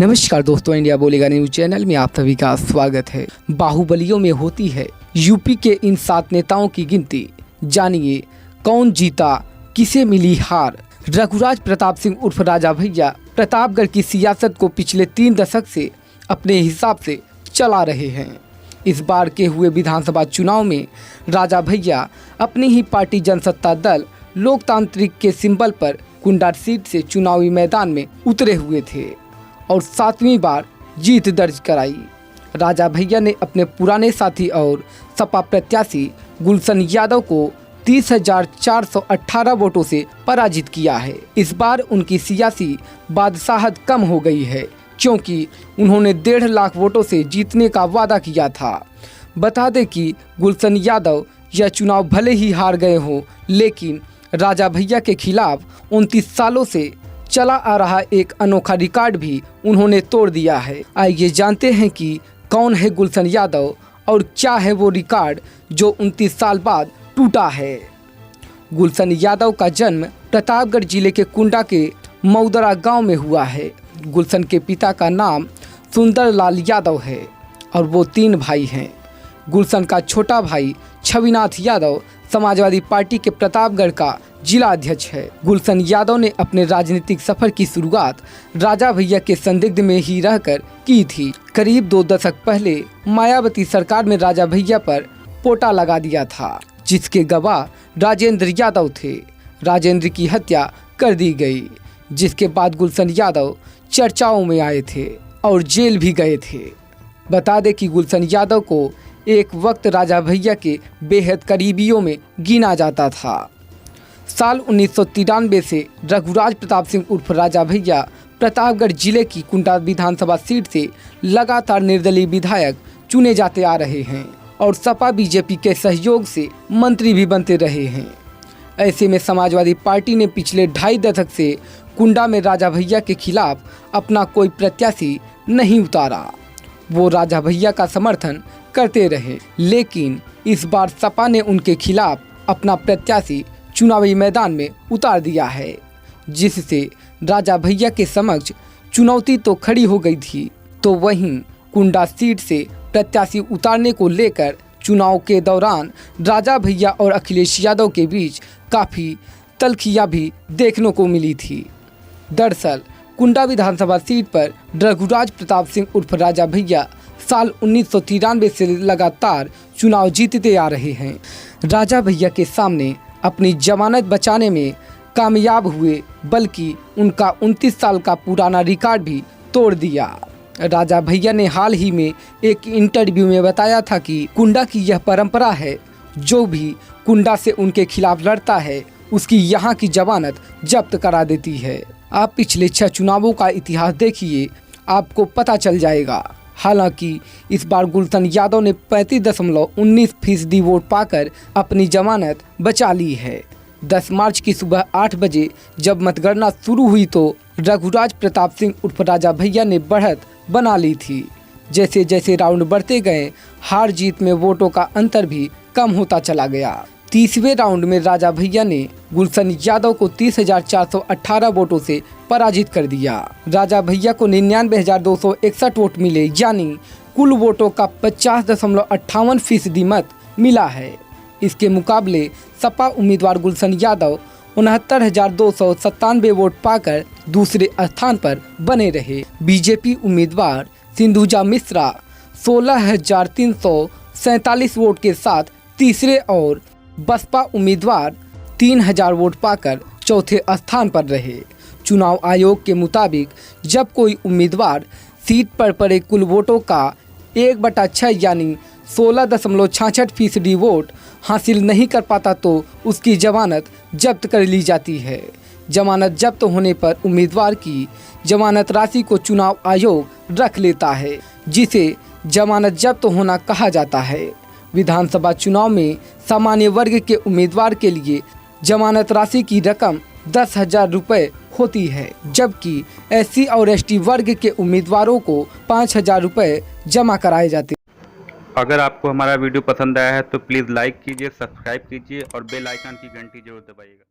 नमस्कार दोस्तों, इंडिया बोलेगा न्यूज चैनल में आप सभी का स्वागत है। बाहुबलियों में होती है यूपी के इन 7 नेताओं की गिनती। जानिए कौन जीता, किसे मिली हार। रघुराज प्रताप सिंह उर्फ राजा भैया प्रतापगढ़ की सियासत को पिछले 3 दशक से अपने हिसाब से चला रहे हैं। इस बार के हुए विधानसभा चुनाव में राजा भैया अपनी ही पार्टी जनसत्ता दल लोकतांत्रिक के सिंबल पर कुंडा सीट से चुनावी मैदान में उतरे हुए थे और 7वीं बार जीत दर्ज कराई। राजा भैया ने अपने पुराने साथी और सपा प्रत्याशी गुलशन यादव को 30,418 वोटों से पराजित किया है। इस बार उनकी सियासी बादशाहत कम हो गई है क्योंकि उन्होंने 1.5 लाख वोटों से जीतने का वादा किया था। बता दें कि गुलशन यादव यह चुनाव भले ही हार गए हों, लेकिन राजा भैया के खिलाफ 29 सालों से चला आ रहा एक अनोखा रिकॉर्ड भी उन्होंने तोड़ दिया है। आइए जानते हैं कि कौन है गुलशन यादव और क्या है वो रिकॉर्ड जो 29 साल बाद टूटा है। गुलशन यादव का जन्म प्रतापगढ़ जिले के कुंडा के मऊदरा गांव में हुआ है। गुलशन के पिता का नाम सुंदरलाल यादव है और वो 3 भाई हैं। गुलशन का छोटा भाई छविनाथ यादव समाजवादी पार्टी के प्रतापगढ़ का जिला अध्यक्ष है। गुलशन यादव ने अपने राजनीतिक सफर की शुरुआत राजा भैया के संदिग्ध में ही रहकर की थी। करीब 2 दशक पहले मायावती सरकार में राजा भैया पर पोटा लगा दिया था, जिसके गवाह राजेंद्र यादव थे। राजेंद्र की हत्या कर दी गई, जिसके बाद गुलशन यादव चर्चाओं में आए थे और जेल भी गए थे। बता दें कि गुलशन यादव को एक वक्त राजा भैया के बेहद करीबियों में गिना जाता था। साल 1993 से रघुराज प्रताप सिंह उर्फ राजा भैया प्रतापगढ़ जिले की कुंडा विधानसभा सीट से लगातार निर्दलीय विधायक चुने जाते आ रहे हैं और सपा बीजेपी के सहयोग से मंत्री भी बनते रहे हैं। ऐसे में समाजवादी पार्टी ने पिछले 2.5 दशक से कुंडा में राजा भैया के खिलाफ अपना कोई प्रत्याशी नहीं उतारा। वो राजा भैया का समर्थन करते रहे, लेकिन इस बार सपा ने उनके खिलाफ अपना प्रत्याशी चुनावी मैदान में उतार दिया है, जिससे राजा भैया के समक्ष चुनौती तो खड़ी हो गई थी, तो वहीं कुंडा सीट से प्रत्याशी उतारने को लेकर चुनाव के दौरान राजा भैया और अखिलेश यादव के बीच काफ़ी तल्खियाँ भी देखने को मिली थी। दरअसल कुंडा विधानसभा सीट पर रघुराज प्रताप सिंह उर्फ राजा भैया साल 1993 से लगातार चुनाव जीतते आ रहे हैं। राजा भैया के सामने अपनी जमानत बचाने में कामयाब हुए, बल्कि उनका 29 साल का पुराना रिकॉर्ड भी तोड़ दिया। राजा भैया ने हाल ही में एक इंटरव्यू में बताया था कि कुंडा की यह परंपरा है, जो भी कुंडा से उनके खिलाफ लड़ता है उसकी यहाँ की जमानत जब्त करा देती है। आप पिछले 6 चुनावों का इतिहास देखिए, आपको पता चल जाएगा। हालांकि इस बार गुलशन यादव ने 35.19% वोट पाकर अपनी जमानत बचा ली है। 10 मार्च की सुबह 8 बजे जब मतगणना शुरू हुई तो रघुराज प्रताप सिंह उर्फ राजा भैया ने बढ़त बना ली थी। जैसे जैसे राउंड बढ़ते गए, हार जीत में वोटों का अंतर भी कम होता चला गया। 30वें राउंड में राजा भैया ने गुलशन यादव को 30,418 वोटों से पराजित कर दिया। राजा भैया को 99,261 वोट मिले, यानी कुल वोटों का 50.58% मत मिला है। इसके मुकाबले सपा उम्मीदवार गुलशन यादव 69,297 वोट पाकर दूसरे स्थान पर बने रहे। बीजेपी उम्मीदवार सिंधुजा मिश्रा 16,347 वोट के साथ तीसरे और बसपा उम्मीदवार 3,000 वोट पाकर चौथे स्थान पर रहे। चुनाव आयोग के मुताबिक जब कोई उम्मीदवार सीट पर पड़े कुल वोटों का 1/6 यानी 16.66% वोट हासिल नहीं कर पाता तो उसकी जमानत जब्त कर ली जाती है। जमानत जब्त होने पर उम्मीदवार की जमानत राशि को चुनाव आयोग रख लेता है, जिसे जमानत जब्त होना कहा जाता है। विधानसभा चुनाव में सामान्य वर्ग के उम्मीदवार के लिए जमानत राशि की रकम 10,000 रुपये होती है, जबकि SC और ST वर्ग के उम्मीदवारों को 5,000 रुपये जमा कराए जाते हैं। अगर आपको हमारा वीडियो पसंद आया है तो प्लीज़ लाइक कीजिए, सब्सक्राइब कीजिए और बेल आइकन की घंटी जरूर दबाइएगा।